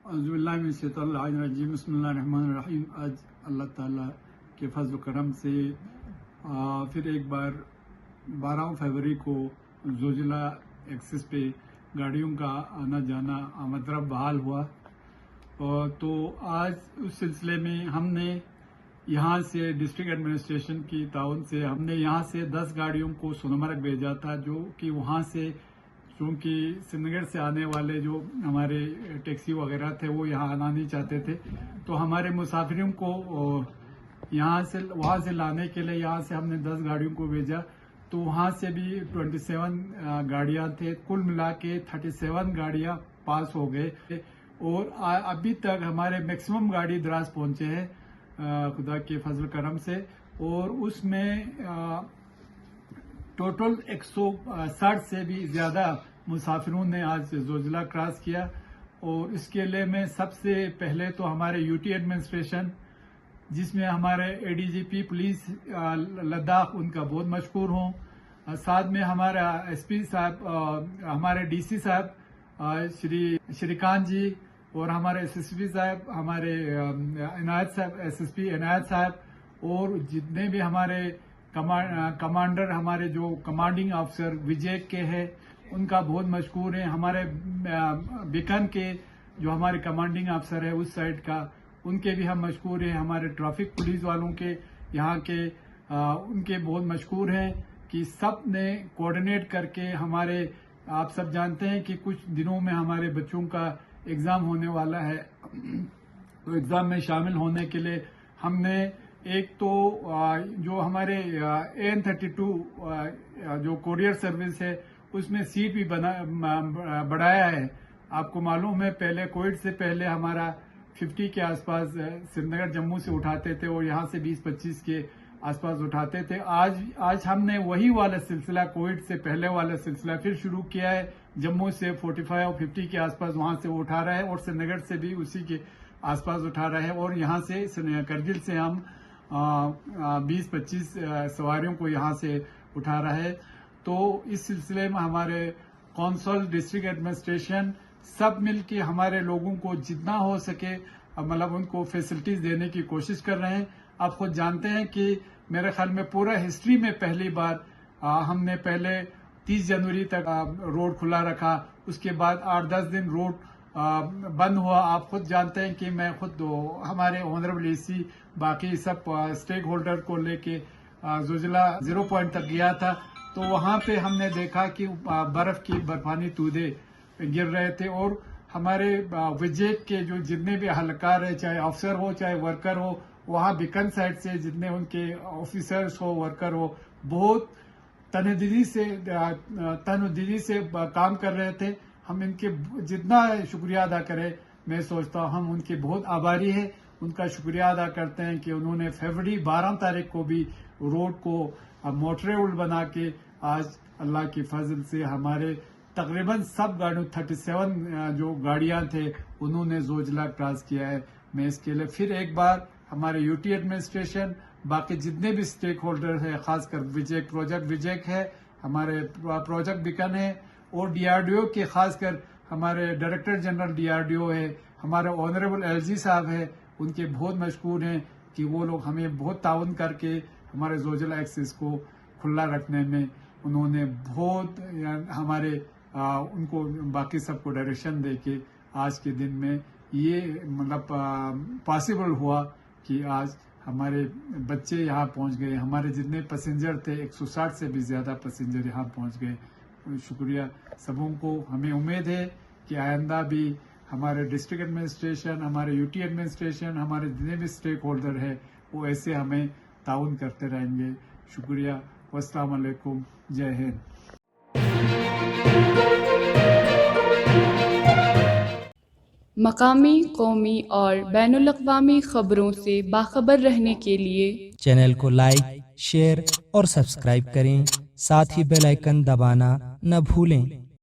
अज़ुबिल्लाहिमिनश्शैतानिर्रजीम बिस्मिल्लाहिर्रहमानिर्रहीम। आज अल्लाह ताला के फजल करम से फिर एक बार 12 फरवरी को जोजिला एक्सिस पे गाड़ियों का आना जाना मतलब बहाल हुआ। तो आज उस सिलसिले में हमने यहाँ से डिस्ट्रिक्ट एडमिनिस्ट्रेशन की ताउन से हमने यहाँ से 10 गाड़ियों को सोनमर्ग भेजा था, जो कि वहाँ से चूँकि श्रीनगर से आने वाले जो हमारे टैक्सी वगैरह थे वो यहाँ आना नहीं चाहते थे, तो हमारे मुसाफिरों को यहाँ से वहाँ से लाने के लिए यहाँ से हमने 10 गाड़ियों को भेजा। तो वहाँ से भी 27 गाड़ियाँ थे, कुल मिला के 37 गाड़ियाँ पास हो गए और अभी तक हमारे मैक्सिमम गाड़ी द्रास पहुँचे हैं खुदा के फजल करम से। और उसमें टोटल 160 से भी ज़्यादा मुसाफिरों ने आज जोजिला क्रॉस किया। और इसके लिए मैं सबसे पहले तो हमारे यूटी एडमिनिस्ट्रेशन, जिसमें हमारे एडीजीपी पुलिस लद्दाख, उनका बहुत मशकूर हूँ। साथ में हमारा एसपी साहब, हमारे डीसी साहब श्री श्रीकांत जी, और हमारे एसएसपी साहब, हमारे इनायत साहब, एसएसपी इनायत साहब, और जितने भी हमारे कमांडर, हमारे जो कमांडिंग ऑफिसर विजय के हैं, उनका बहुत मशकूर है। हमारे बिकन के जो हमारे कमांडिंग ऑफिसर है उस साइड का, उनके भी हम मशकूर हैं। हमारे ट्रैफिक पुलिस वालों के यहाँ के उनके बहुत मशकूर हैं कि सब ने कोऑर्डिनेट करके हमारे, आप सब जानते हैं कि कुछ दिनों में हमारे बच्चों का एग्ज़ाम होने वाला है। तो एग्ज़ाम में शामिल होने के लिए हमने एक तो जो हमारे AN32 जो कोरियर सर्विस है उसमें सीट भी बढ़ाया है। आपको मालूम है पहले कोविड से पहले हमारा 50 के आसपास श्रीनगर जम्मू से उठाते थे और यहाँ से 20-25 के आसपास उठाते थे। आज हमने वही वाला सिलसिला, कोविड से पहले वाला सिलसिला फिर शुरू किया है। जम्मू से 45 और 50 के आसपास वहाँ से वो उठा रहा है और श्रीनगर से भी उसी के आसपास उठा रहा है। और यहाँ से करगिल से हम 20-25 सवारियों को यहाँ से उठा रहा है। तो इस सिलसिले में हमारे कौंसल, डिस्ट्रिक्ट एडमिनिस्ट्रेशन सब मिलके हमारे लोगों को जितना हो सके मतलब उनको फैसिलिटीज देने की कोशिश कर रहे हैं। आप खुद जानते हैं कि मेरे ख्याल में पूरा हिस्ट्री में पहली बार हमने पहले 30 जनवरी तक रोड खुला रखा, उसके बाद 8-10 दिन रोड बंद हुआ। आप खुद जानते हैं कि मैं खुद हमारे ऑनरेबल एसी बाकी सब स्टेक होल्डर को लेके जोजिला 0 पॉइंट तक गया था। तो वहां पे हमने देखा कि बर्फ की बर्फानी तूदे गिर रहे थे और हमारे विजय के जो जितने भी अहलकार है, चाहे अफसर हो चाहे वर्कर हो, वहाँ बिकन साइड से जितने उनके ऑफिसर्स हो, वर्कर हो, बहुत तनदीदी से काम कर रहे थे। हम इनके जितना शुक्रिया अदा करें, मैं सोचता हूँ हम उनके बहुत आभारी हैं। उनका शुक्रिया अदा करते हैं कि उन्होंने फरवरी 12 तारीख को भी रोड को मोटरेबल बना के आज अल्लाह की फजल से हमारे तकरीबन सब गाड़ियों 37 जो गाड़ियां थे उन्होंने जोजिला क्रॉस किया है। मैं इसके लिए फिर एक बार हमारे यूटी एडमिनिस्ट्रेशन, बाकी जितने भी स्टेक होल्डर है, खासकर प्रोजेक्ट विजय है, हमारे प्रोजेक्ट बिकन है, और DRDO के खासकर हमारे डायरेक्टर जनरल DRDO है, हमारे ऑनरेबल LG साहब है, उनके बहुत मशकूर हैं कि वो लोग हमें बहुत ताउन करके हमारे जोजिला एक्सिस को खुला रखने में उन्होंने बहुत हमारे उनको बाकी सबको डायरेक्शन दे के आज के दिन में ये मतलब पॉसिबल हुआ कि आज हमारे बच्चे यहाँ पहुँच गए। हमारे जितने पैसेंजर थे 160 से भी ज़्यादा पैसेंजर यहाँ पहुँच गए। शुक्रिया सबों को। हमें उम्मीद है कि आइंदा भी हमारे डिस्ट्रिक्ट एडमिनिस्ट्रेशन, हमारे यूटी एडमिनिस्ट्रेशन, हमारे जितने भी स्टेक होल्डर है वो ऐसे हमें ताउन करते रहेंगे। शुक्रिया। अस्सलाम वालेकुम। जय हिंद। मकामी, कौमी और बैनुल-अक़वामी खबरों से बाखबर रहने के लिए चैनल को लाइक, शेयर और सब्सक्राइब करें। साथ ही बेल आइकन दबाना न भूलें।